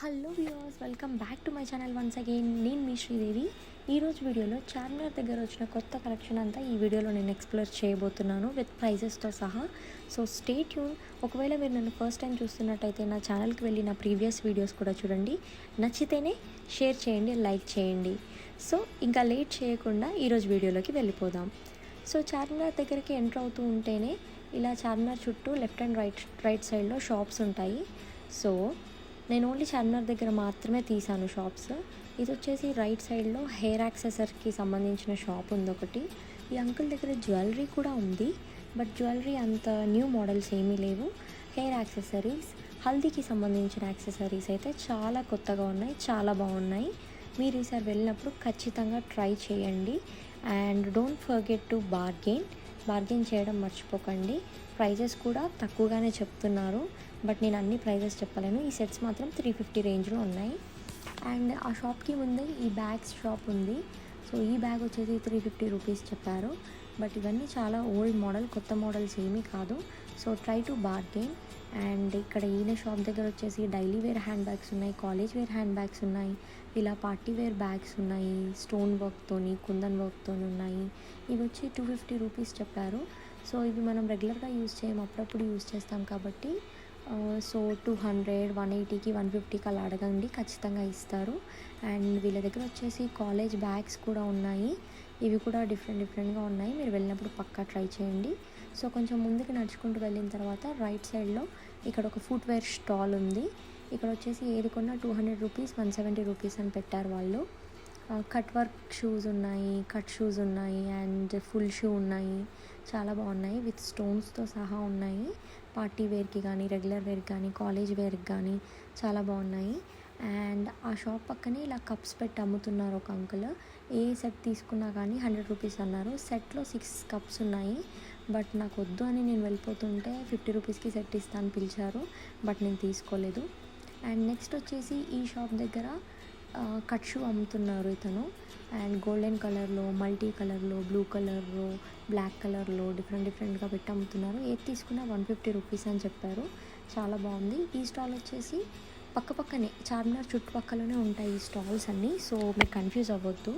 Hello viewers, welcome back to my channel once again. నేను మీ శ్రీదేవి. ఈరోజు వీడియోలో చార్మినార్ దగ్గర వచ్చిన కొత్త కలెక్షన్ అంతా ఈ వీడియోలో నేను ఎక్స్ప్లోర్ చేయబోతున్నాను విత్ ప్రైజెస్తో సహా. So stay tune. ఒకవేళ మీరు నన్ను ఫస్ట్ టైం చూస్తున్నట్టయితే నా ఛానల్కి వెళ్ళి నా ప్రీవియస్ వీడియోస్ కూడా చూడండి. నచ్చితేనే షేర్ చేయండి, లైక్ చేయండి. సో ఇంకా లేట్ చేయకుండా ఈరోజు వీడియోలోకి వెళ్ళిపోదాం. సో చార్మినార్ దగ్గరికి ఎంటర్ అవుతూ ఉంటేనే ఇలా చార్మినార్ చుట్టూ లెఫ్ట్ అండ్ రైట్ సైడ్లో షాప్స్ ఉంటాయి. సో నేను ఓన్లీ చార్మినార్ దగ్గర మాత్రమే తీసాను షాప్స్. ఇది వచ్చేసి రైట్ సైడ్లో హెయిర్ యాక్సెసరీకి సంబంధించిన షాప్ ఉంది ఒకటి. ఈ అంకుల్ దగ్గర జ్యువెలరీ కూడా ఉంది, బట్ జ్యువెలరీ అంత న్యూ మోడల్స్ ఏమీ లేవు. హెయిర్ యాక్సెసరీస్, హల్దీకి సంబంధించిన యాక్సెసరీస్ అయితే చాలా కొత్తగా ఉన్నాయి, చాలా బాగున్నాయి. మీరు ఈసారి వెళ్ళినప్పుడు ఖచ్చితంగా ట్రై చేయండి. And don't forget to bargain చేయడం మర్చిపోకండి. ప్రైజెస్ కూడా తక్కువగానే చెప్తున్నారు, బట్ నేను అన్ని ప్రైజెస్ చెప్పలేను. ఈ సెట్స్ మాత్రం 350 రేంజ్లో ఉన్నాయి. అండ్ ఆ షాప్కి ముందే ఈ బ్యాగ్స్ షాప్ ఉంది. సో ఈ బ్యాగ్ వచ్చేసి 350 రూపీస్ చెప్పారు, బట్ ఇవన్నీ చాలా ఓల్డ్ మోడల్, కొత్త మోడల్స్ ఏమీ కాదు. So try to bargain. And ఇక్కడ ఈయన షాప్ దగ్గర వచ్చేసి డైలీ వేర్ హ్యాండ్ బ్యాగ్స్ ఉన్నాయి, కాలేజ్ వేర్ హ్యాండ్ బ్యాగ్స్ ఉన్నాయి, ఇలా పార్టీ వేర్ బ్యాగ్స్ ఉన్నాయి, స్టోన్ వర్క్తోని, కుందన్ వర్క్తోని ఉన్నాయి. ఇవి వచ్చి 250 రూపీస్ చెప్పారు. సో ఇవి మనం రెగ్యులర్గా యూజ్ చేయము, అప్పుడప్పుడు యూజ్ చేస్తాం కాబట్టి సో 200, 180కి, 150కి అలా అడగండి, ఖచ్చితంగా ఇస్తారు. అండ్ వీళ్ళ దగ్గర వచ్చేసి కాలేజ్ బ్యాగ్స్ కూడా ఉన్నాయి. ఇవి కూడా డిఫరెంట్గా ఉన్నాయి. మీరు వెళ్ళినప్పుడు పక్కా ట్రై చేయండి. సో కొంచెం ముందుకు నడుచుకుంటూ వెళ్ళిన తర్వాత రైట్ సైడ్లో ఇక్కడ ఒక ఫుట్వేర్ స్టాల్ ఉంది. ఇక్కడ వచ్చేసి ఏది కొన్నా 200 రూపీస్, 170 రూపీస్ అని పెట్టారు వాళ్ళు. కట్ వర్క్ షూస్ ఉన్నాయి, కట్ షూస్ ఉన్నాయి, అండ్ ఫుల్ షూ ఉన్నాయి. చాలా బాగున్నాయి, విత్ స్టోన్స్తో సహా ఉన్నాయి. పార్టీ వేర్కి కానీ, రెగ్యులర్ వేర్కి కానీ, కాలేజ్ వేర్కి కానీ చాలా బాగున్నాయి. అండ్ ఆ షాప్ పక్కనే ఇలా కప్స్ పెట్టి అమ్ముతున్నారు ఒక అంకుల్. ఏ సెట్ తీసుకున్నా కానీ 100 రూపీస్ అన్నారు. సెట్లో 6 కప్స్ ఉన్నాయి, బట్ నాకు వద్దు అని నేను వెళ్ళిపోతుంటే 50 రూపీస్కి సెట్ ఇస్తాను పిలిచారు, బట్ నేను తీసుకోలేదు. అండ్ నెక్స్ట్ వచ్చేసి ఈ షాప్ దగ్గర కట్ షూ అమ్ముతున్నారు ఇతను. అండ్ గోల్డెన్ కలర్లో, మల్టీ కలర్లో, బ్లూ కలర్లో, బ్లాక్ కలర్లో డిఫరెంట్గా పెట్టి అమ్ముతున్నారు. ఏది తీసుకున్నా 150 రూపీస్ అని చెప్పారు. చాలా బాగుంది. ఈ స్టాల్ వచ్చేసి పక్కనే చార్మినార్ చుట్టుపక్కలనే ఉంటాయి ఈ స్టాల్స్ అన్నీ. సో మీరు కన్ఫ్యూజ్ అవ్వద్దు.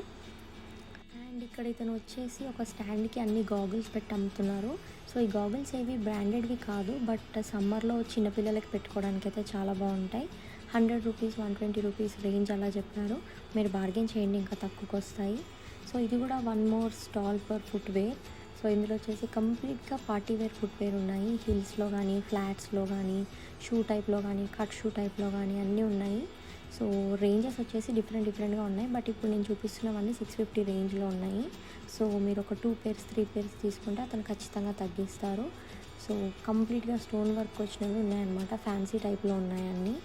అండ్ ఇక్కడ ఇతను వచ్చేసి ఒక స్టాండ్కి అన్ని గాగుల్స్ పెట్టి అమ్ముతున్నారు. సో ఈ గాగుల్స్ ఏవి బ్రాండెడ్వి కాదు, బట్ సమ్మర్లో చిన్నపిల్లలకి పెట్టుకోవడానికి అయితే చాలా బాగుంటాయి. 100 రూపీస్, 120 రూపీస్ రేంజ్ అలా చెప్పారు. మీరు బార్గెన్ చేయండి, ఇంకా తక్కువకి వస్తాయి. సో ఇది కూడా one more stall for footwear. So ఇందులో వచ్చేసి కంప్లీట్గా పార్టీ వేర్ ఫుట్వేర్ ఉన్నాయి. హిల్స్లో కానీ, ఫ్లాట్స్లో కానీ, షూ టైప్లో కానీ, కట్ షూ టైప్లో కానీ అన్నీ ఉన్నాయి. సో రేంజెస్ వచ్చేసి డిఫరెంట్గా ఉన్నాయి, బట్ ఇప్పుడు నేను చూపిస్తున్నవన్నీ 650 రేంజ్లో ఉన్నాయి. సో మీరు ఒక 2 పేర్స్, 3 పేర్స్ తీసుకుంటే అతను ఖచ్చితంగా తగ్గిస్తారు. సో కంప్లీట్గా స్టోన్ వర్క్ వచ్చినవి ఉన్నాయన్నమాట, ఫ్యాన్సీ టైప్లో ఉన్నాయి అన్నీ.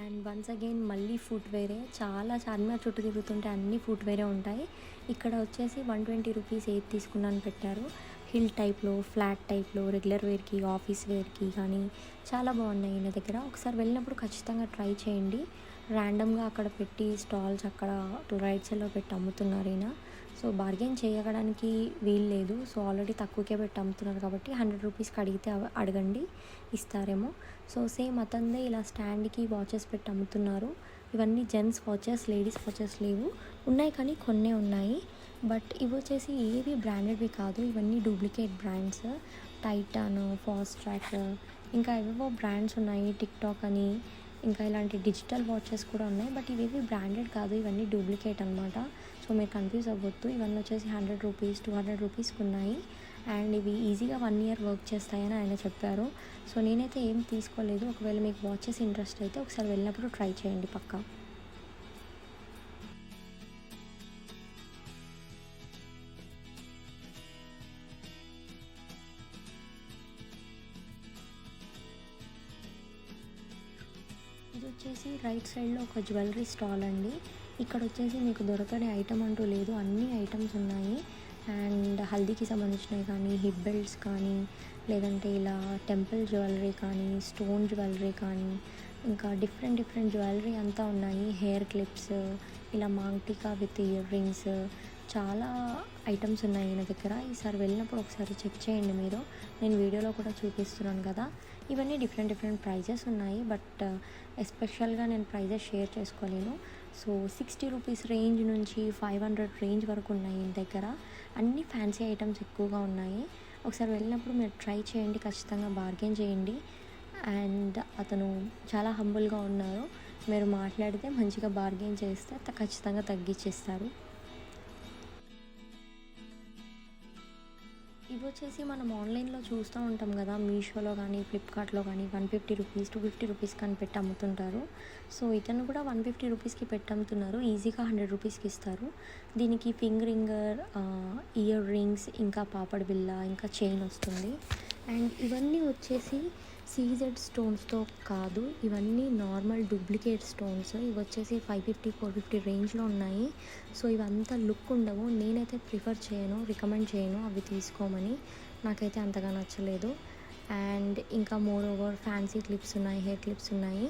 అండ్ వన్స్ అగైన్ మళ్ళీ ఫుట్వేరే. చాలా చార్మినార్ చుట్టూ తిరుగుతుంటే అన్ని ఫుట్వేరే ఉంటాయి. ఇక్కడ వచ్చేసి 120 రూపీస్ ఏది తీసుకున్నాను పెట్టారు. హిల్ టైప్లో, ఫ్లాట్ టైప్లో, రెగ్యులర్ వేర్కి, ఆఫీస్ వేర్కి కానీ చాలా బాగున్నాయి ఈయన దగ్గర. ఒకసారి వెళ్ళినప్పుడు ఖచ్చితంగా ట్రై చేయండి. ర్యాండమ్గా అక్కడ పెట్టి స్టాల్స్ అక్కడ రైట్ సైడ్లో పెట్టి అమ్ముతున్నారు ఈయన. సో బార్గెన్ చేయడానికి వీలు లేదు. సో ఆల్రెడీ తక్కువకే పెట్టి అమ్ముతున్నారు కాబట్టి 100 రూపీస్కి అడిగితే అడగండి, ఇస్తారేమో. సో సేమ్ అతందే ఇలా స్టాండ్కి వాచెస్ పెట్టి అమ్ముతున్నారు. ఇవన్నీ జెంట్స్ వాచెస్, లేడీస్ వాచెస్ లేవు, ఉన్నాయి కానీ కొన్నే ఉన్నాయి. బట్ ఇవి వచ్చేసి ఏవి బ్రాండెడ్వి కాదు, ఇవన్నీ duplicate brands. Titan, fast track, ఇంకా ఏవేవో బ్రాండ్స్ ఉన్నాయి, టిక్ టాక్ అని, ఇంకా ఇలాంటి డిజిటల్ వాచెస్ కూడా ఉన్నాయి. బట్ ఇవేవి బ్రాండెడ్ కాదు, ఇవన్నీ డూప్లికేట్ అనమాట. సో మీరు కన్ఫ్యూజ్ అవ్వద్దు. ఇవన్నీ వచ్చేసి 100 రూపీస్, 200 రూపీస్కి ఉన్నాయి. అండ్ ఇవి ఈజీగా 1 ఇయర్ వర్క్ చేస్తాయని ఆయన చెప్పారు. సో నేనైతే ఏం తీసుకోలేదు. ఒకవేళ మీకు వాచెస్ ఇంట్రెస్ట్ అయితే ఒకసారి వెళ్ళినప్పుడు ట్రై చేయండి పక్కా. ఇది వచ్చేసి రైట్ సైడ్లో ఒక జ్యువెలరీ స్టాల్ అండి. ఇక్కడ వచ్చేసి మీకు దొరకని ఐటమ్ అంటూ లేదు, అన్ని ఐటమ్స్ ఉన్నాయి. అండ్ హల్దీకి సంబంధించినవి కానీ, హిప్ బెల్ట్స్ కానీ, లేదంటే ఇలా టెంపుల్ జ్యువెలరీ కానీ, స్టోన్ జ్యువెలరీ కానీ, ఇంకా డిఫరెంట్ డిఫరెంట్ జ్యువెలరీ అంతా ఉన్నాయి. హెయిర్ క్లిప్స్, ఇలా మాంగ్టికా విత్ ఇయర్ రింగ్స్, చాలా ఐటమ్స్ ఉన్నాయి ఈయన దగ్గర. ఈసారి వెళ్ళినప్పుడు ఒకసారి చెక్ చేయండి మీరు. నేను వీడియోలో కూడా చూపిస్తున్నాను కదా. ఇవన్నీ డిఫరెంట్ డిఫరెంట్ ప్రైజెస్ ఉన్నాయి, బట్ ఎస్పెషల్గా నేను ప్రైజెస్ షేర్ చేసుకోలేను. సో 60 రూపీస్ రేంజ్ నుంచి 500 రేంజ్ వరకు ఉన్నాయి ఈయన దగ్గర. అన్ని ఫ్యాన్సీ ఐటమ్స్ ఎక్కువగా ఉన్నాయి. ఒకసారి వెళ్ళినప్పుడు మీరు ట్రై చేయండి, ఖచ్చితంగా బార్గెన్ చేయండి. అండ్ అతను చాలా హంబుల్గా ఉన్నారు. మీరు మాట్లాడితే మంచిగా బార్గెన్ చేస్తే ఖచ్చితంగా తగ్గించేస్తారు. ఇవి వచ్చేసి మనం ఆన్లైన్లో చూస్తూ ఉంటాం కదా, మీషోలో కానీ ఫ్లిప్కార్ట్లో కానీ 150 రూపీస్ 250 రూపీస్ కానీ పెట్టి అమ్ముతుంటారు. సో ఇతను కూడా 150 రూపీస్కి పెట్టి అమ్ముతున్నారు. ఈజీగా 100 రూపీస్కి ఇస్తారు. దీనికి ఫింగరింగర్, ఇయర్ రింగ్స్, ఇంకా పాపడ్ బిళ్ళ, ఇంకా చైన్ వస్తుంది. అండ్ ఇవన్నీ వచ్చేసి సీజెడ్ స్టోన్స్తో కాదు, ఇవన్నీ నార్మల్ డూప్లికేట్ స్టోన్స్. ఇవి వచ్చేసి 550 450 రేంజ్లో ఉన్నాయి. సో ఇవంతా లుక్ ఉండవు. నేనైతే ప్రిఫర్ చేయను, రికమెండ్ చేయను అవి తీసుకోమని. నాకైతే అంతగా నచ్చలేదు. అండ్ ఇంకా మోర్ ఓవర్ ఫ్యాన్సీ క్లిప్స్ ఉన్నాయి, హెయిర్ క్లిప్స్ ఉన్నాయి.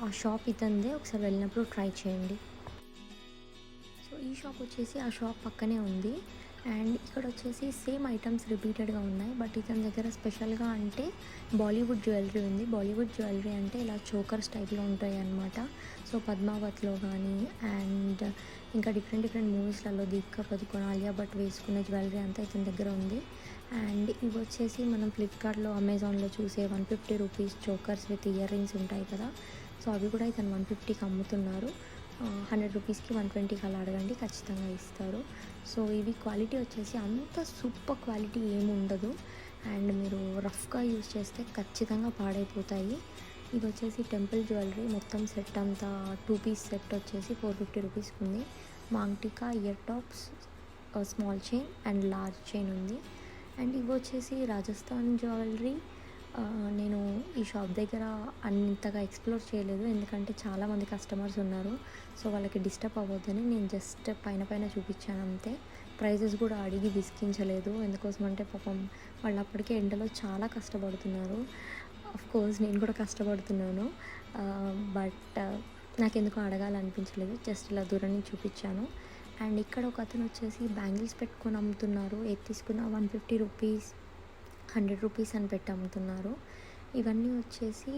ఆ షాప్ ఇతందే, ఒకసారి వెళ్ళినప్పుడు ట్రై చేయండి. సో ఈ షాప్ వచ్చేసి ఆ షాప్ పక్కనే ఉంది. అండ్ ఇక్కడ వచ్చేసి సేమ్ ఐటమ్స్ రిపీటెడ్గా ఉన్నాయి, బట్ ఇతని దగ్గర స్పెషల్గా అంటే బాలీవుడ్ జ్యువెలరీ ఉంది. బాలీవుడ్ జ్యువెలరీ అంటే ఇలా చోకర్స్ టైప్లో ఉంటాయి అన్నమాట. సో పద్మావత్లో కానీ అండ్ ఇంకా డిఫరెంట్ డిఫరెంట్ మూవీస్లలో దీపికా పదుకొన్, ఆలియా భట్ వేసుకునే జ్యువెలరీ అంతా ఇతని దగ్గర ఉంది. అండ్ ఇవి వచ్చేసి మనం ఫ్లిప్కార్ట్లో, అమెజాన్లో చూసే 150 rupees chokers with ear rings ఉంటాయి కదా. సో అవి కూడా ఇతను 150కి అమ్ముతున్నారు. 100 రూపీస్కి 120కి అలా అడగండి, ఖచ్చితంగా ఇస్తారు. సో ఇవి క్వాలిటీ వచ్చేసి అంత సూపర్ క్వాలిటీ ఏమి ఉండదు. అండ్ మీరు రఫ్గా యూజ్ చేస్తే ఖచ్చితంగా పాడైపోతాయి. ఇది వచ్చేసి టెంపుల్ జ్యువెలరీ, మొత్తం సెట్ అంతా 2 పీస్ సెట్ వచ్చేసి 450 రూపీస్కి ఉంది. Maang tikka, ear tops, small chain and large chain ఉంది. అండ్ ఇవి వచ్చేసి రాజస్థాన్ జ్యువెలరీ. నేను ఈ షాప్ దగ్గర అంతగా ఎక్స్ప్లోర్ చేయలేదు, ఎందుకంటే చాలామంది కస్టమర్స్ ఉన్నారు. సో వాళ్ళకి డిస్టర్బ్ అవ్వద్దని నేను జస్ట్ పైన పైన చూపించాను అంతే. ప్రైజెస్ కూడా అడిగి విసిగించలేదు, ఎందుకోసం అంటే పాపం వాళ్ళు అప్పటికే ఎండలో చాలా కష్టపడుతున్నారు. కోర్స్ నేను కూడా కష్టపడుతున్నాను, బట్ నాకెందుకో అడగాలనిపించలేదు, జస్ట్ ఇలా దూరం నుంచి చూపించాను. అండ్ ఇక్కడ ఒక అతను వచ్చేసి బ్యాంగిల్స్ పెట్టుకొని అమ్ముతున్నారు. ఏది తీసుకున్న 150 రూపీస్ 100 రూపీస్ అని పెట్టి అమ్ముతున్నారు. ఇవన్నీ వచ్చేసి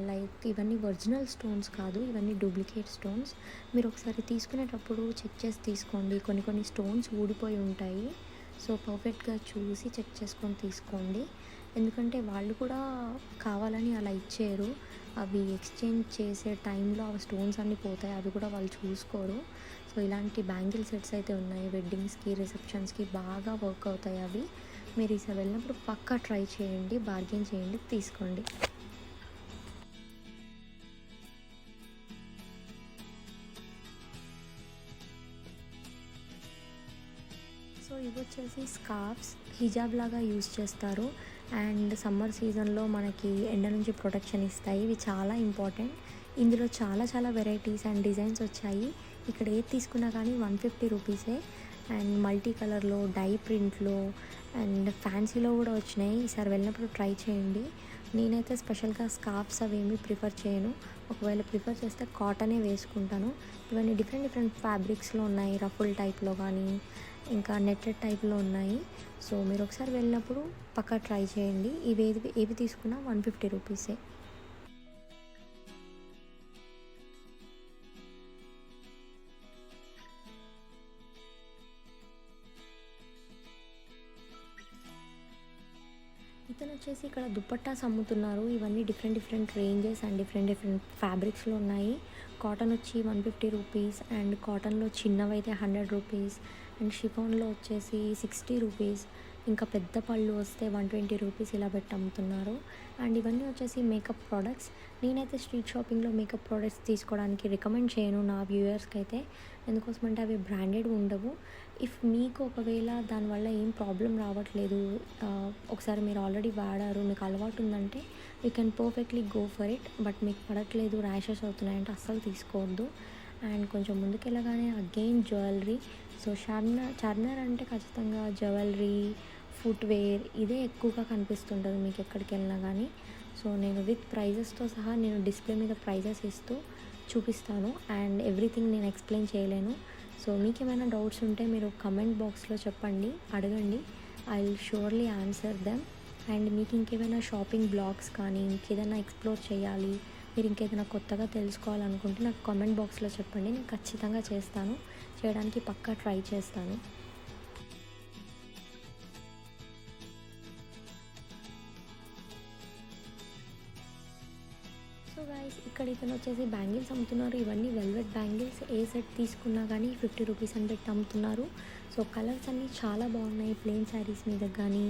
లైక్ ఇవన్నీ ఒరిజినల్ స్టోన్స్ కాదు, ఇవన్నీ డూప్లికేట్ స్టోన్స్. మీరు ఒకసారి తీసుకునేటప్పుడు చెక్ చేసి తీసుకోండి. కొన్ని కొన్ని స్టోన్స్ ఊడిపోయి ఉంటాయి. సో పర్ఫెక్ట్గా చూసి చెక్ చేసుకొని తీసుకోండి, ఎందుకంటే వాళ్ళు కూడా కావాలని అలా ఇచ్చారు. అవి ఎక్స్చేంజ్ చేసే టైంలో ఆ స్టోన్స్ అన్నీ పోతాయి, అవి కూడా వాళ్ళు చూసుకోరు. సో ఇలాంటి బ్యాంగిల్ సెట్స్ అయితే ఉన్నాయి, వెడ్డింగ్స్కి, రిసెప్షన్స్కి బాగా వర్క్ అవుతాయి అవి. మీరు ఈసారి వెళ్ళినప్పుడు పక్కా ట్రై చేయండి, బార్గెన్ చేయండి, తీసుకోండి. సో ఇవి వచ్చేసి స్కార్ఫ్స్, హిజాబ్ లాగా యూస్ చేస్తారు. అండ్ సమ్మర్ సీజన్లో మనకి ఎండ నుంచి ప్రొటెక్షన్ ఇస్తాయి. ఇవి చాలా ఇంపార్టెంట్. ఇందులో చాలా చాలా వెరైటీస్ అండ్ డిజైన్స్ వచ్చాయి. ఇక్కడ ఏది తీసుకున్నా కానీ 150 రూపీసే. అండ్ మల్టీ కలర్లో, డై ప్రింట్లో అండ్ ఫ్యాన్సీలో కూడా వచ్చినాయి. ఈసారి వెళ్ళినప్పుడు ట్రై చేయండి. నేనైతే స్పెషల్గా స్కార్ఫ్స్ అవేమీ ప్రిఫర్ చేయను, ఒకవేళ ప్రిఫర్ చేస్తే కాటనే వేసుకుంటాను. ఇవన్నీ డిఫరెంట్ డిఫరెంట్ ఫ్యాబ్రిక్స్లో ఉన్నాయి, రఫుల్ టైప్లో కానీ ఇంకా నెట్టెడ్ టైప్లో ఉన్నాయి. సో మీరు ఒకసారి వెళ్ళినప్పుడు పక్కా ట్రై చేయండి. ఏవి తీసుకున్నా 150 రూపీసే. ఇతను వచ్చేసి ఇక్కడ దుపట్టాస్ అమ్ముతున్నారు. ఇవన్నీ different different ranges and different different ఫ్యాబ్రిక్స్లో ఉన్నాయి. కాటన్ వచ్చి 150 రూపీస్, అండ్ కాటన్లో చిన్నవైతే 100 రూపీస్, అండ్ షిఫాన్లో వచ్చేసి 60 రూపీస్, ఇంకా పెద్ద పళ్ళు వస్తే 120 రూపీస్ ఇలా పెట్టి అమ్ముతున్నారు. అండ్ ఇవన్నీ వచ్చేసి మేకప్ ప్రోడక్ట్స్. నేనైతే స్ట్రీట్ షాపింగ్లో మేకప్ ప్రోడక్ట్స్ తీసుకోవడానికి రికమెండ్ చేయను నా వ్యూయర్స్కి అయితే, ఎందుకోసమంటే అవి బ్రాండెడ్ ఉండవు. ఇఫ్ మీకు ఒకవేళ దానివల్ల ఏం ప్రాబ్లం రావట్లేదు, ఒకసారి మీరు ఆల్రెడీ వాడారు, మీకు అలవాటు ఉందంటే you can perfectly go for it. But మీకు పడట్లేదు, ర్యాషెస్ అవుతున్నాయంటే అస్సలు తీసుకోవద్దు. అండ్ కొంచెం ముందుకెళ్ళగానే అగైన్ జ్యువెలరీ. సో చార్మినార్ అంటే ఖచ్చితంగా జ్యువెలరీ, ఫుట్వేర్ ఇదే ఎక్కువగా కనిపిస్తుంటుంది మీకు ఎక్కడికి వెళ్ళినా కానీ. సో నేను విత్ ప్రైజెస్తో సహా నేను డిస్ప్లే మీద ప్రైజెస్ ఇస్తూ చూపిస్తాను అండ్ ఎవ్రీథింగ్ నేను ఎక్స్ప్లెయిన్ చేయలేను. సో మీకు ఏమైనా డౌట్స్ ఉంటే మీరు కమెంట్ బాక్స్లో చెప్పండి, అడగండి. I will surely answer them. And మీకు ఇంకేమైనా షాపింగ్ బ్లాగ్స్ కానీ ఇంకేదైనా ఎక్స్ప్లోర్ చేయాలి, మీరు ఇంకేదైనా కొత్తగా తెలుసుకోవాలనుకుంటే నాకు కామెంట్ బాక్స్లో చెప్పండి, నేను ఖచ్చితంగా చేస్తాను, చేయడానికి పక్కా ట్రై చేస్తాను. సో గైస్, ఇక్కడ ఇతను వచ్చేసి బ్యాంగిల్స్ అమ్ముతున్నారు. ఇవన్నీ వెల్వెట్ బ్యాంగిల్స్. ఏ సెట్ తీసుకున్నా కానీ 50 రూపీస్ అని పెట్టి అమ్ముతున్నారు. సో కలర్స్ అన్నీ చాలా బాగున్నాయి. ప్లెయిన్ శారీస్ మీద కానీ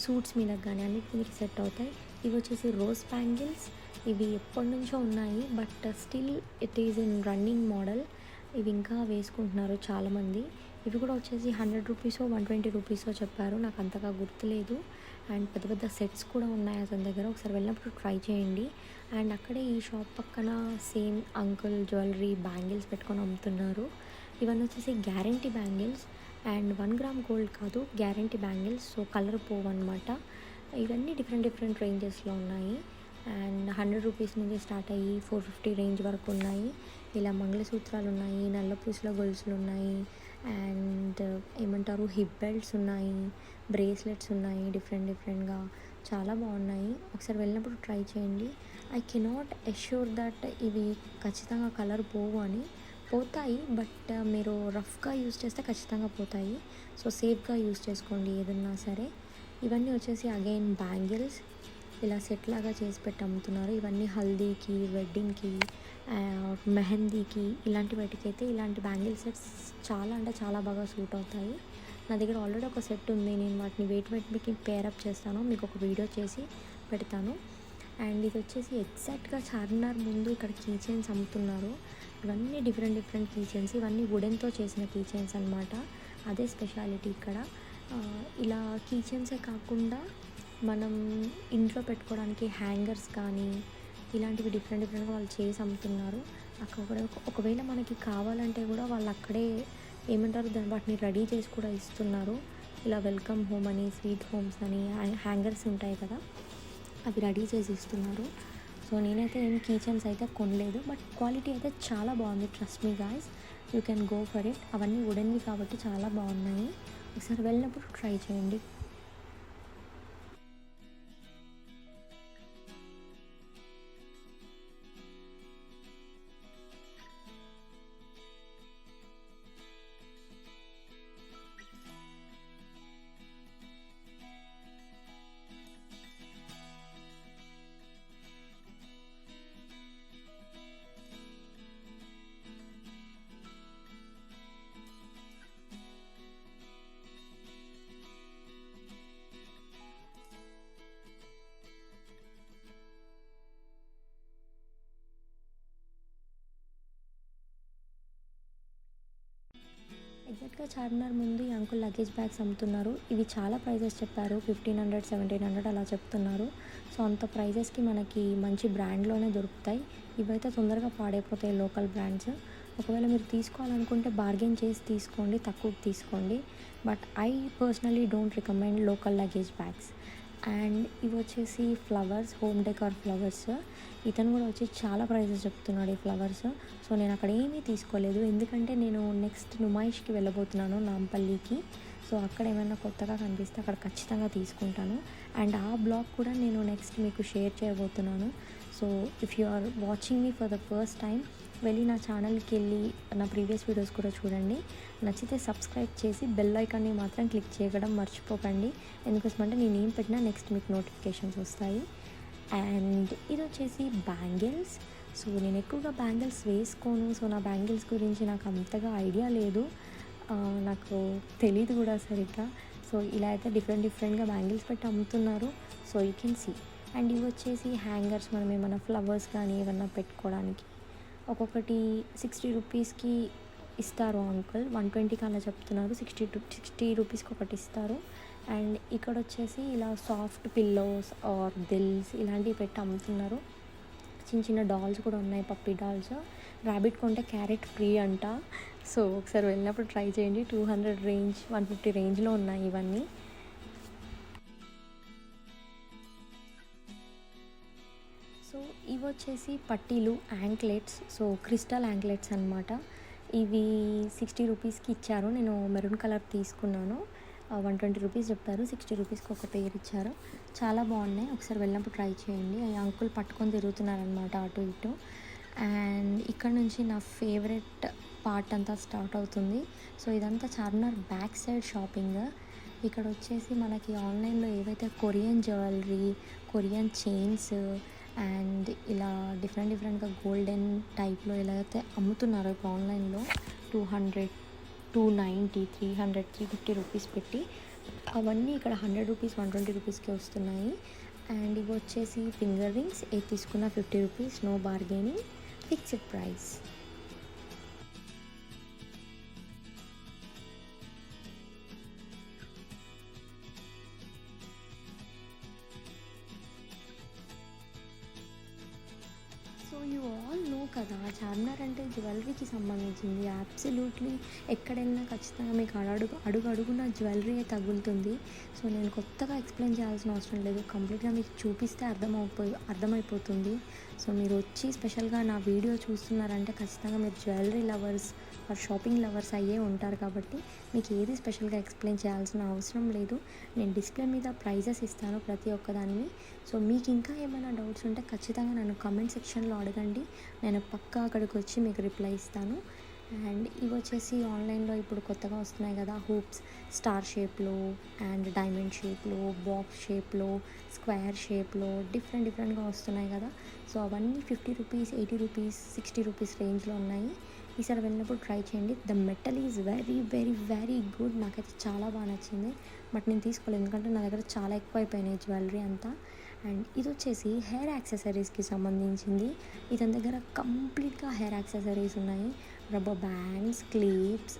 సూట్స్ మీద కానీ అన్నిటి మీద సెట్ అవుతాయి. ఇవి వచ్చేసి రోజ్ బ్యాంగిల్స్. ఇవి ఎప్పటి నుంచో ఉన్నాయి, but still it is in running model. ఇవి ఇంకా వేసుకుంటున్నారు చాలామంది. ఇవి కూడా వచ్చేసి 100 రూపీసో 120 రూపీసో చెప్పారు, నాకు అంతగా గుర్తులేదు. అండ్ పెద్ద పెద్ద సెట్స్ కూడా ఉన్నాయి అతని దగ్గర, ఒకసారి వెళ్ళినప్పుడు ట్రై చేయండి. అండ్ అక్కడే ఈ షాప్ పక్కన సేమ్ అంకుల్ జ్యువెలరీ బ్యాంగిల్స్ పెట్టుకొని అమ్ముతున్నారు. ఇవన్నీ వచ్చేసి guarantee bangles and 1 gram gold కాదు, గ్యారంటీ బ్యాంగిల్స్. సో కలర్ పోవు అనమాట. ఇవన్నీ డిఫరెంట్ రేంజెస్లో ఉన్నాయి. అండ్ 100 రూపీస్ నుంచి స్టార్ట్ అయ్యి 450 రేంజ్ వరకు ఉన్నాయి. ఇలా మంగళసూత్రాలు ఉన్నాయి, నల్ల పూసల గొలుసులు ఉన్నాయి, అండ్ ఏమంటారు హిప్ బెల్ట్స్ ఉన్నాయి, బ్రేస్లెట్స్ ఉన్నాయి, డిఫరెంట్గా చాలా బాగున్నాయి. ఒకసారి వెళ్ళినప్పుడు ట్రై చేయండి. ఐ కెనాట్ అష్యూర్ దట్ ఇవి ఖచ్చితంగా కలర్ పోవు అని. పోతాయి, బట్ మీరు రఫ్గా యూస్ చేస్తే ఖచ్చితంగా పోతాయి. సో సేఫ్గా యూస్ చేసుకోండి ఏదన్నా సరే. ఇవన్నీ వచ్చేసి అగైన్ బ్యాంగిల్స్ ఇలా సెట్ లాగా చేసి పెట్టి అమ్ముతున్నారు. ఇవన్నీ హల్దీకి, వెడ్డింగ్కి, మెహందీకి ఇలాంటి వాటికైతే ఇలాంటి బ్యాంగిల్ సెట్స్ చాలా అంటే చాలా బాగా సూట్ అవుతాయి. నా దగ్గర ఆల్రెడీ ఒక సెట్ ఉంది, నేను వాటిని మీకు పేరప్ చేస్తాను, మీకు ఒక వీడియో చేసి పెడతాను. అండ్ ఇది వచ్చేసి ఎగ్జాక్ట్గా చార్మినార్ ముందు ఇక్కడ కీ చైన్స్ అమ్ముతున్నారు. ఇవన్నీ డిఫరెంట్ కీ చైన్స్, ఇవన్నీ వుడెన్తో చేసిన కీ చైన్స్ అనమాట. అదే స్పెషాలిటీ ఇక్కడ. ఇలా కీ చైన్సే కాకుండా మనం ఇంట్లో పెట్టుకోవడానికి హ్యాంగర్స్ కానీ ఇలాంటివి డిఫరెంట్గా వాళ్ళు చేసి అమ్ముతున్నారు. అక్కడ ఒకవేళ మనకి కావాలంటే కూడా వాళ్ళు అక్కడే ఏమంటారు వాటిని రెడీ చేసి కూడా ఇస్తున్నారు. ఇలా వెల్కమ్ హోమ్ అని, స్వీట్ హోమ్స్ అని హ్యాంగర్స్ ఉంటాయి కదా, అవి రెడీ చేసి ఇస్తున్నారు. సో నేనైతే ఏం కీ చైన్స్ అయితే కొనలేదు, బట్ క్వాలిటీ అయితే చాలా బాగుంది. Trust me guys, you can go for it. అవన్నీ వుడెన్వి కాబట్టి చాలా బాగున్నాయి. ఒకసారి వెళ్ళినప్పుడు ట్రై చేయండి. ఎగ్జాక్ట్గా చార్మినార్ ముందు ఈ అంకుల్ లగేజ్ బ్యాగ్స్ అమ్ముతున్నారు. ఇవి చాలా ప్రైజెస్ చెప్పారు, 1500 1700 అలా చెప్తున్నారు. సో అంత ప్రైజెస్కి మనకి మంచి బ్రాండ్లోనే దొరుకుతాయి. ఇవైతే తొందరగా పాడైపోతాయి లోకల్ బ్రాండ్స్. ఒకవేళ మీరు తీసుకోవాలనుకుంటే బార్గెన్ చేసి తీసుకోండి, తక్కువకి తీసుకోండి. But I personally don't recommend local luggage bags. And ఇవి వచ్చేసి ఫ్లవర్స్, హోమ్ డెకార్ ఫ్లవర్స్. ఇతను కూడా వచ్చి చాలా ప్రైజెస్ చెప్తున్నాడు ఈ ఫ్లవర్స్. సో నేను అక్కడ ఏమీ తీసుకోలేదు, ఎందుకంటే నేను నెక్స్ట్ నుమాయిష్కి వెళ్ళబోతున్నాను నాంపల్లికి. సో అక్కడ ఏమైనా కొత్తగా కనిపిస్తే అక్కడ ఖచ్చితంగా తీసుకుంటాను. అండ్ ఆ బ్లాగ్ కూడా నేను నెక్స్ట్ మీకు షేర్ చేయబోతున్నాను. So if you are watching me for the first time, వెళ్ళి నా ఛానల్కి వెళ్ళి నా ప్రీవియస్ వీడియోస్ కూడా చూడండి. నచ్చితే సబ్స్క్రైబ్ చేసి బెల్ ఐకాన్ని మాత్రం క్లిక్ చేయడం మర్చిపోకండి. ఎందుకోసమంటే నేను ఏం పెట్టినా నెక్స్ట్ మీకు నోటిఫికేషన్స్ వస్తాయి. అండ్ ఇది వచ్చేసి బ్యాంగిల్స్. సో నేను ఎక్కువగా బ్యాంగిల్స్ వేసుకోను. సో నా బ్యాంగిల్స్ గురించి నాకు అంతగా ఐడియా లేదు, నాకు తెలీదు కూడా సరిగ్గా. సో ఇలా అయితే డిఫరెంట్గా బ్యాంగిల్స్ పెట్టి అమ్ముతున్నారు. So you can see. And ఇవి వచ్చేసి హ్యాంగర్స్, మనం ఏమైనా ఫ్లవర్స్ కానీ ఏమన్నా పెట్టుకోవడానికి. ఒక్కొక్కటి 60 రూపీస్కి ఇస్తారు అంకుల్, 120కి అలా చెప్తున్నారు. 60 రూపీస్కి ఒకటి ఇస్తారు. అండ్ ఇక్కడ వచ్చేసి ఇలా సాఫ్ట్ పిల్లోస్ ఆర్ దిల్స్ ఇలాంటివి పెట్టి అమ్ముతున్నారు. చిన్న డాల్స్ కూడా ఉన్నాయి, పప్పీ డాల్స్. ర్యాబిట్ కొంటే క్యారెట్ ఫ్రీ అంట. సో ఒకసారి వెళ్ళినప్పుడు ట్రై చేయండి. 200 రేంజ్, 150 రేంజ్లో ఉన్నాయి ఇవన్నీ. వచ్చేసి పట్టీలు యాంక్లెట్స్. సో క్రిస్టల్ యాంక్లెట్స్ అనమాట. ఇవి 60 రూపీస్కి ఇచ్చారు. నేను మెరూన్ కలర్ తీసుకున్నాను. 120 రూపీస్ చెప్పారు. 60 రూపీస్కి ఒక పేరు ఇచ్చారు. చాలా బాగున్నాయి. ఒకసారి వెళ్ళినప్పుడు ట్రై చేయండి. ఆ అంకుల్ పట్టుకొని తిరుగుతున్నారనమాట అటు ఇటు. అండ్ ఇక్కడ నుంచి నా ఫేవరెట్ పార్ట్ అంతా స్టార్ట్ అవుతుంది. సో ఇదంతా చార్మినార్ బ్యాక్ సైడ్ షాపింగ్. ఇక్కడ వచ్చేసి మనకి ఆన్లైన్లో ఏవైతే Korean jewellery, Korean chains and ఇలా డిఫరెంట్గా గోల్డెన్ టైప్లో ఎలా అయితే అమ్ముతున్నారో ఇప్పుడు ఆన్లైన్లో 200, 290, 300, 350 రూపీస్ పెట్టి, అవన్నీ ఇక్కడ 100 రూపీస్, 120 రూపీస్కి వస్తున్నాయి. అండ్ ఇవి వచ్చేసి ఫింగర్ రింగ్స్. ఏది తీసుకున్న 50 rupees, no bargaining, fixed price. So you all know కదా, చార్మినార్ అంటే జ్యువెలరీకి సంబంధించింది. అబ్సల్యూట్లీ ఎక్కడైనా ఖచ్చితంగా మీకు అడుగున జ్యువెలరీ తగులుతుంది. సో నేను కొత్తగా ఎక్స్ప్లెయిన్ చేయాల్సిన అవసరం లేదు. కంప్లీట్గా మీకు చూపిస్తే అర్థమైపోతుంది. సో మీరు వచ్చి స్పెషల్గా నా వీడియో చూస్తున్నారంటే ఖచ్చితంగా మీరు jewellery lovers or shopping lovers అయ్యే ఉంటారు. కాబట్టి మీకు ఏది స్పెషల్గా ఎక్స్ప్లెయిన్ చేయాల్సిన అవసరం లేదు. నేను డిస్ప్లే మీద ప్రైజెస్ ఇస్తాను ప్రతి ఒక్కదాన్ని. సో మీకు ఇంకా ఏమైనా డౌట్స్ ఉంటే ఖచ్చితంగా నన్ను కామెంట్ సెక్షన్లో అడగండి. నేను పక్కా అక్కడికి వచ్చి మీకు రిప్లై ఇస్తాను. అండ్ ఇవి వచ్చేసి ఆన్లైన్లో ఇప్పుడు కొత్తగా వస్తున్నాయి కదా, హూప్స్ స్టార్ షేప్లో అండ్ డైమండ్ షేప్లో, బాక్స్ షేప్లో, స్క్వేర్ షేప్లో డిఫరెంట్గా వస్తున్నాయి కదా. సో అవన్నీ 50 రూపీస్, 80 రూపీస్, 60 రూపీస్ రేంజ్లో ఉన్నాయి. ఈసారి వెళ్ళినప్పుడు ట్రై చేయండి. The metal is very good. నాకైతే చాలా బాగా నచ్చింది. బట్ నేను తీసుకోలేదు ఎందుకంటే నా దగ్గర చాలా ఎక్కువ అయిపోయినాయి జ్యువెలరీ అంతా. అండ్ ఇది వచ్చేసి హెయిర్ యాక్సెసరీస్కి సంబంధించింది. ఇతని దగ్గర కంప్లీట్గా హెయిర్ యాక్సెసరీస్ ఉన్నాయి. Rubber bands, clips,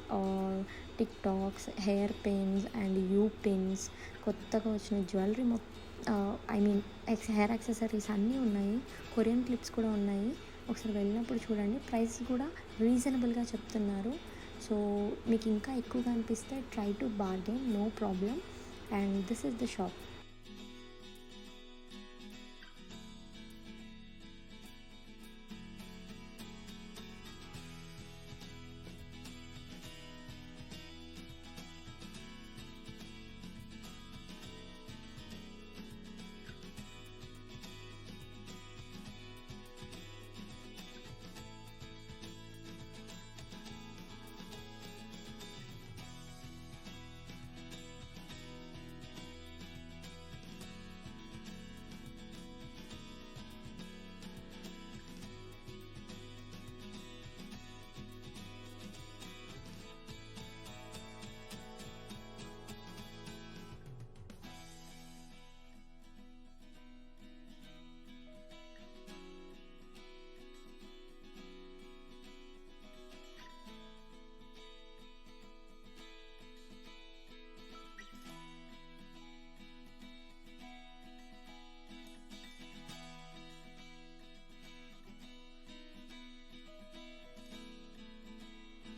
tick talks, hair pins and you pins, కొత్తగా వచ్చిన జ్యువెలరీ హెయిర్ యాక్సెసరీస్ అన్నీ ఉన్నాయి. కొరియన్ క్లిప్స్ కూడా ఉన్నాయి. ఒకసారి వెళ్ళినప్పుడు చూడండి. ప్రైస్ కూడా రీజనబుల్గా చెప్తున్నారు. సో మీకు ఇంకా ఎక్కువగా అనిపిస్తే try to bargain, no problem. And this is the shop.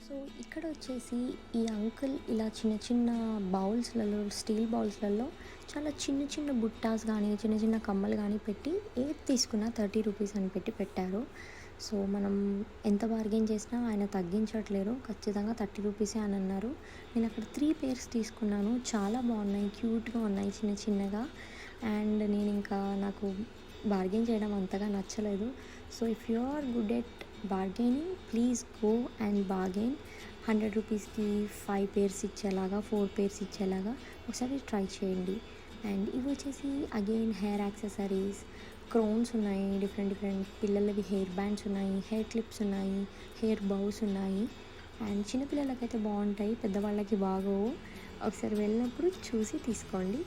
So ఇక్కడ వచ్చేసి ఈ అంకుల్ ఇలా చిన్న బౌల్స్లలో, స్టీల్ బౌల్స్లలో చాలా చిన్న బుట్టాస్ కానీ, చిన్న కమ్మలు కానీ పెట్టి ఏది తీసుకున్నా 30 రూపీస్ అని పెట్టారు. సో మనం ఎంత బార్గెన్ చేసినా ఆయన తగ్గించట్లేరు. ఖచ్చితంగా 30 రూపీసే అని అన్నారు. నేను అక్కడ 3 పేర్స్ తీసుకున్నాను. చాలా బాగున్నాయి, క్యూట్గా ఉన్నాయి చిన్నగా. అండ్ నేను ఇంకా నాకు బార్గెన్ చేయడం అంతగా నచ్చలేదు. So if you are good at bargaining, please go and bargain. 100 రూపీస్కి 5 పేర్స్ ఇచ్చేలాగా, 4 పేర్స్ ఇచ్చేలాగా ఒకసారి ట్రై చేయండి. అండ్ ఇవి వచ్చేసి అగైన్ హెయిర్ యాక్సెసరీస్, క్రోన్స్ ఉన్నాయి, డిఫరెంట్ పిల్లలవి హెయిర్ బ్యాండ్స్ ఉన్నాయి, హెయిర్ క్లిప్స్ ఉన్నాయి, హెయిర్ బౌస్ ఉన్నాయి. అండ్ చిన్నపిల్లలకైతే బాగుంటాయి, పెద్దవాళ్ళకి బాగోవు. ఒకసారి వెళ్ళినప్పుడు చూసి తీసుకోండి.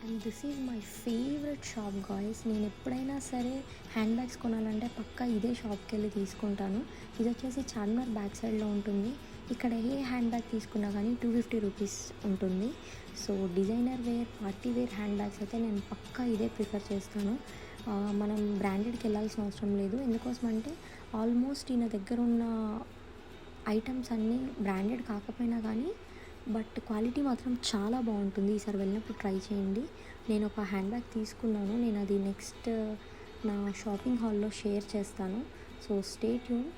And this is my favourite shop guys. నేను ఎప్పుడైనా సరే హ్యాండ్ బ్యాగ్స్ కొనాలంటే పక్కా ఇదే షాప్కి వెళ్ళి తీసుకుంటాను. ఇది వచ్చేసి చార్మినార్ బ్యాక్ సైడ్లో ఉంటుంది. ఇక్కడ ఏ హ్యాండ్ బ్యాగ్ తీసుకున్నా కానీ 250 రూపీస్ ఉంటుంది. So designer wear, party wear handbags అయితే నేను పక్కా ఇదే ప్రిఫర్ చేస్తాను. మనం బ్రాండెడ్కి వెళ్ళాల్సిన అవసరం లేదు. ఎందుకోసం అంటే ఆల్మోస్ట్ ఈయన దగ్గర ఉన్న ఐటమ్స్ అన్నీ బ్రాండెడ్ కాకపోయినా కానీ బట్ క్వాలిటీ మాత్రం చాలా బాగుంటుంది. ఈసారి వెళ్ళినప్పుడు ట్రై చేయండి. నేను ఒక హ్యాండ్ బ్యాగ్ తీసుకున్నాను. నేను అది నెక్స్ట్ నా షాపింగ్ హాల్లో షేర్ చేస్తాను. So stay tune.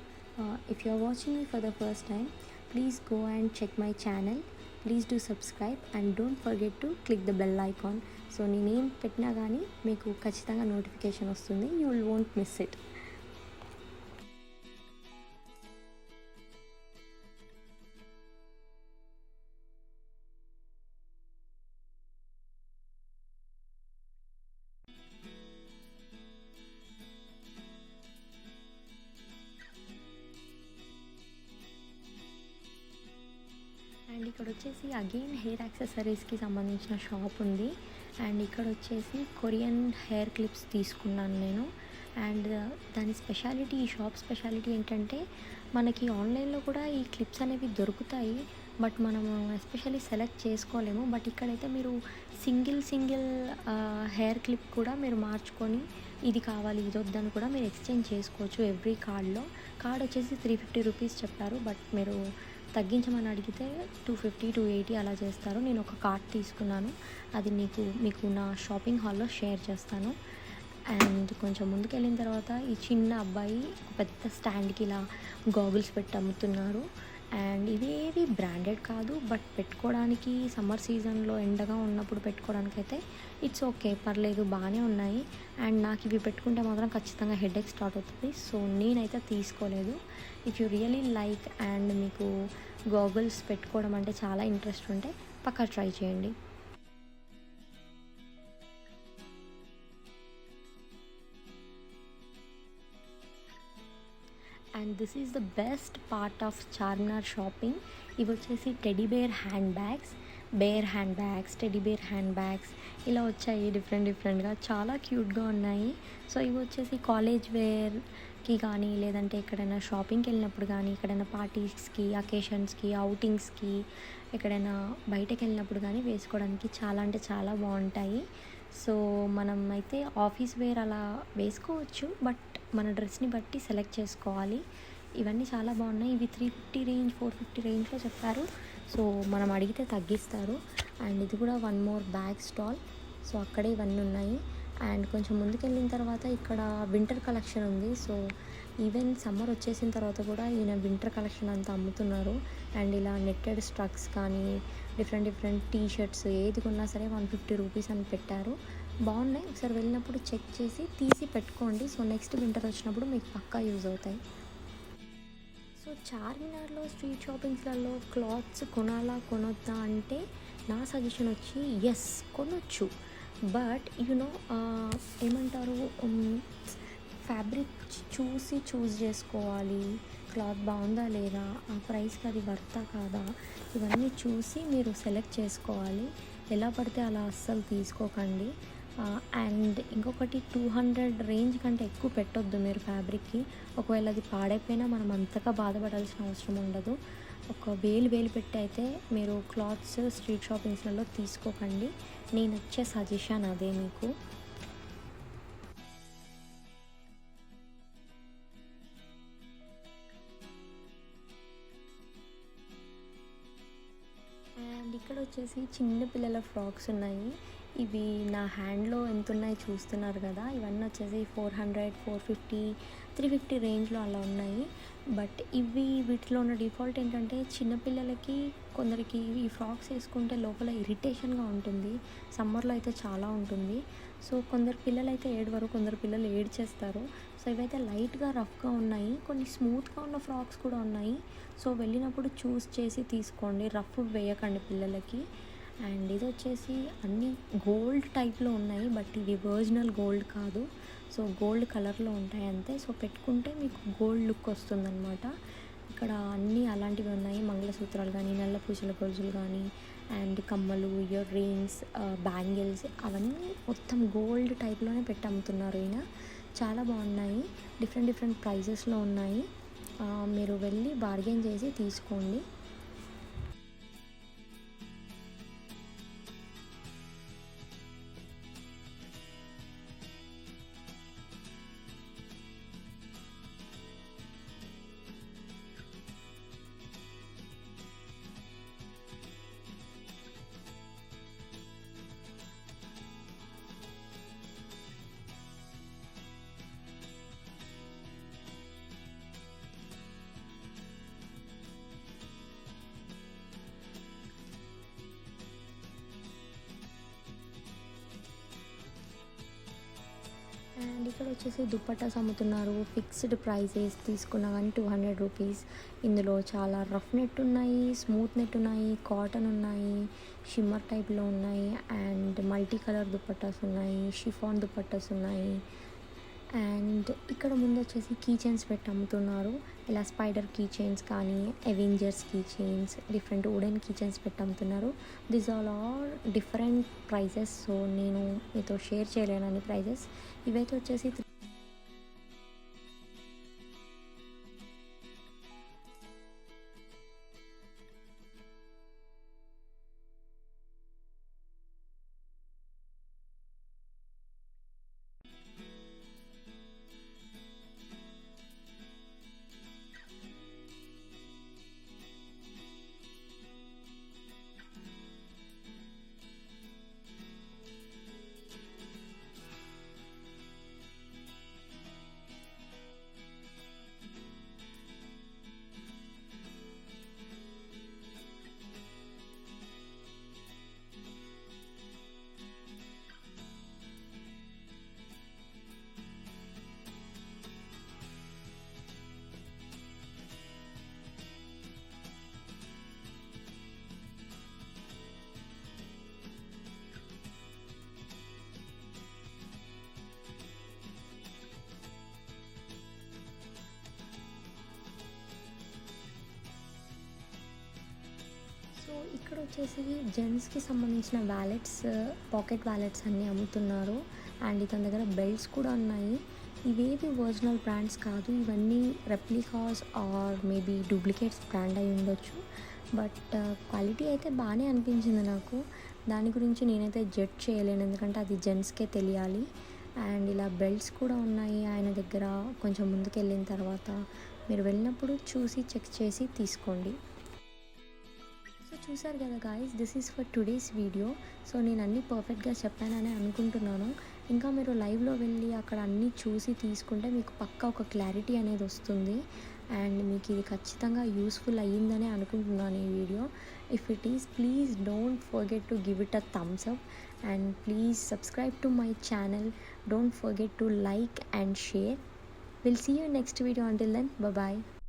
If you are watching me for the first time, please go and check my channel. Please do subscribe and don't forget to click the bell icon. So నేనేం పెట్టినా కానీ మీకు ఖచ్చితంగా notification వస్తుంది. You will won't miss it. And ఇక్కడ వచ్చేసి again hair యాక్సెసరీస్కి సంబంధించిన shop ఉంది. అండ్ ఇక్కడ వచ్చేసి కొరియన్ హెయిర్ క్లిప్స్ తీసుకున్నాను నేను. అండ్ దాని స్పెషాలిటీ, ఈ షాప్ స్పెషాలిటీ ఏంటంటే మనకి ఆన్లైన్లో కూడా ఈ క్లిప్స్ అనేవి దొరుకుతాయి, బట్ మనము ఎస్పెషల్లీ సెలెక్ట్ చేసుకోలేము. బట్ ఇక్కడైతే మీరు సింగిల్ హెయిర్ క్లిప్ కూడా మీరు మార్చుకొని ఇది కావాలి ఇది వద్దని కూడా మీరు ఎక్స్చేంజ్ చేసుకోవచ్చు. ఎవ్రీ కార్డ్ వచ్చేసి 350 రూపీస్ చెప్పారు, బట్ మీరు తగ్గించమని అడిగితే 250 280 అలా చేస్తారు. నేను ఒక కార్డ్ తీసుకున్నాను, అది మీకు నా షాపింగ్ హాల్లో షేర్ చేస్తాను. అండ్ కొంచెం ముందుకు వెళ్ళిన తర్వాత ఈ చిన్న అబ్బాయి పెద్ద స్టాండ్కి ఇలా గాగుల్స్ పెట్టి అమ్ముతున్నారు. అండ్ ఇవేవి బ్రాండెడ్ కాదు, బట్ పెట్టుకోవడానికి సమ్మర్ సీజన్లో ఎండగా ఉన్నప్పుడు పెట్టుకోవడానికి అయితే ఇట్స్ ఓకే, పర్లేదు, బాగానే ఉన్నాయి. అండ్ నాకు ఇవి పెట్టుకుంటే మాత్రం ఖచ్చితంగా హెడేక్ స్టార్ట్ అవుతుంది. సో నేనైతే తీసుకోలేదు. If you really like and మీకు గాగుల్స్ పెట్టుకోవడం అంటే చాలా ఇంట్రెస్ట్ ఉంటే పక్కా ట్రై చేయండి. And this is the best part of Charminar shopping. ఇవి వచ్చేసి teddy bear hand bags, teddy bear hand bags ఇలా వచ్చాయి డిఫరెంట్గా, చాలా క్యూట్గా ఉన్నాయి. సో ఇవి వచ్చేసి కాలేజ్ వేర్కి కానీ, లేదంటే ఎక్కడైనా షాపింగ్కి వెళ్ళినప్పుడు కానీ, ఎక్కడైనా పార్టీస్కి, అకేషన్స్కి, అవుటింగ్స్కి, ఎక్కడైనా బయటకు వెళ్ళినప్పుడు కానీ వేసుకోవడానికి చాలా అంటే చాలా బాగుంటాయి. సో మనం అయితే ఆఫీస్ వేర్ అలా వేసుకోవచ్చు, బట్ మన డ్రెస్ని బట్టి సెలెక్ట్ చేసుకోవాలి. ఇవన్నీ చాలా బాగున్నాయి. ఇవి 350 రేంజ్, 450 రేంజ్లో చెప్పారు. సో మనం అడిగితే తగ్గిస్తారు. అండ్ ఇది కూడా one more bag stall. So అక్కడే ఇవన్నీ ఉన్నాయి. అండ్ కొంచెం ముందుకు వెళ్ళిన తర్వాత ఇక్కడ వింటర్ కలెక్షన్ ఉంది. సో ఈవెన్ సమ్మర్ వచ్చేసిన తర్వాత కూడా ఈయన వింటర్ కలెక్షన్ అంతా అమ్ముతున్నారు. అండ్ ఇలా నెట్టెడ్ స్ట్రక్స్ కానీ, డిఫరెంట్ టీ షర్ట్స్ ఏది కొన్నా సరే 150 రూపీస్ అని పెట్టారు. బాగున్నాయి. ఒకసారి వెళ్ళినప్పుడు చెక్ చేసి తీసి పెట్టుకోండి. సో నెక్స్ట్ వింటర్ వచ్చినప్పుడు మీకు పక్కా యూజ్ అవుతాయి. సో చార్మినార్లో స్ట్రీట్ షాపింగ్స్లలో క్లాత్స్ కొనొద్దా అంటే నా సజెషన్ వచ్చి ఎస్, కొనొచ్చు. బట్ ఏమంటారు, ఫ్యాబ్రిక్ చూస్ చేసుకోవాలి. క్లాత్ బాగుందా లేదా, ఆ ప్రైస్కి అది వర్తా కాదా, ఇవన్నీ చూసి మీరు సెలెక్ట్ చేసుకోవాలి. ఎలా పడితే అలా అస్సలు తీసుకోకండి. అండ్ ఇంకొకటి 200 రేంజ్ కంటే ఎక్కువ పెట్టొద్దు మీరు ఫ్యాబ్రిక్కి. ఒకవేళ అది పాడైపోయినా మనం అంతగా బాధపడాల్సిన అవసరం ఉండదు. ఒక వేలు పెట్టి అయితే మీరు క్లాత్స్ స్ట్రీట్ షాపింగ్స్లలో తీసుకోకండి. నేను ఇచ్చే సజెషన్ అదే మీకు. అండ్ ఇక్కడ వచ్చేసి చిన్న పిల్లల ఫ్రాక్స్ ఉన్నాయి. ఇవి నా హ్యాండ్లో ఎంత ఉన్నాయి చూస్తున్నారు కదా. ఇవన్నీ వచ్చేసి 400, 450, 350 రేంజ్లో అలా ఉన్నాయి. బట్ వీటిలో ఉన్న డిఫాల్ట్ ఏంటంటే చిన్నపిల్లలకి కొందరికి ఈ ఫ్రాక్స్ వేసుకుంటే లోపల ఇరిటేషన్గా ఉంటుంది. సమ్మర్లో అయితే చాలా ఉంటుంది. సో కొందరు పిల్లలు అయితే ఏడవరు, కొందరు పిల్లలు ఏడ్చేస్తారు. సో ఇవైతే లైట్గా రఫ్గా ఉన్నాయి. కొన్ని స్మూత్గా ఉన్న ఫ్రాక్స్ కూడా ఉన్నాయి. సో వెళ్ళినప్పుడు చూస్ చేసి తీసుకోండి, రఫ్ వేయకండి పిల్లలకి. అండ్ ఇది వచ్చేసి అన్నీ గోల్డ్ టైప్లో ఉన్నాయి, బట్ ఇవి ఒరిజినల్ గోల్డ్ కాదు. సో గోల్డ్ కలర్లో ఉంటాయి అంతే. సో పెట్టుకుంటే మీకు గోల్డ్ లుక్ వస్తుందన్నమాట. ఇక్కడ అన్నీ అలాంటివి ఉన్నాయి. మంగళసూత్రాలు కానీ, నల్ల పూసల గొలుసులు కానీ, అండ్ కమ్మలు, ఇయర్ రింగ్స్, బ్యాంగిల్స్, అవన్నీ మొత్తం గోల్డ్ టైప్లోనే పెట్టి అమ్ముతున్నారు ఈయన. చాలా బాగున్నాయి. డిఫరెంట్ ప్రైజెస్లో ఉన్నాయి. మీరు వెళ్ళి బార్గెన్ చేసి తీసుకోండి. వచ్చేసి దుప్పట్టాస్ అమ్ముతున్నారు. ఫిక్స్డ్ ప్రైసెస్ తీసుకున్నా కానీ 200 రూపీస్. ఇందులో చాలా రఫ్ నెట్ ఉన్నాయి, స్మూత్ నెట్ ఉన్నాయి, కాటన్ ఉన్నాయి, షిమ్మర్ టైప్లో ఉన్నాయి, అండ్ మల్టీ కలర్ దుప్పట్టాస్ ఉన్నాయి, షిఫాన్ దుప్పట్టాస్ ఉన్నాయి. అండ్ ఇక్కడ ముందు వచ్చేసి కీ చైన్స్ పెట్టి అమ్ముతున్నారు. ఇలా స్పైడర్ కీ చైన్స్ కానీ, Avengers key chains, different wooden key chains పెట్టి అమ్ముతున్నారు. This all are different prices. So నేను మీతో షేర్ చేయలేనని ప్రైజెస్. ఇవైతే వచ్చేసి సో ఇక్కడ వచ్చేసి జెంట్స్కి సంబంధించిన వ్యాలెట్స్, పాకెట్ వ్యాలెట్స్ అన్నీ అమ్ముతున్నారు. అండ్ ఇతని దగ్గర బెల్ట్స్ కూడా ఉన్నాయి. ఇవేవి ఒరిజినల్ బ్రాండ్స్ కాదు, ఇవన్నీ replicas or maybe duplicates brand అయి ఉండొచ్చు. బట్ క్వాలిటీ అయితే బాగానే అనిపించింది నాకు. దాని గురించి నేనైతే జడ్జ్ చేయలేను, ఎందుకంటే అది జెంట్స్కే తెలియాలి. అండ్ ఇలా బెల్ట్స్ కూడా ఉన్నాయి ఆయన దగ్గర. కొంచెం ముందుకు వెళ్ళిన తర్వాత మీరు వెళ్ళినప్పుడు చూసి చెక్ చేసి తీసుకోండి. సో చూసారు కదా guys, this is for today's video. So నేను అన్నీ పర్ఫెక్ట్గా చెప్పానని అనుకుంటున్నాను. ఇంకా మీరు లైవ్లో వెళ్ళి అక్కడ అన్నీ చూసి తీసుకుంటే మీకు పక్కా ఒక క్లారిటీ అనేది వస్తుంది. అండ్ మీకు ఇది ఖచ్చితంగా యూస్ఫుల్ అయ్యిందని అనుకుంటున్నాను ఈ video. If it is, please don't forget to give it a thumbs up and please subscribe to my channel. Don't forget to like and share. We'll see you in next video. Until then, bye bye.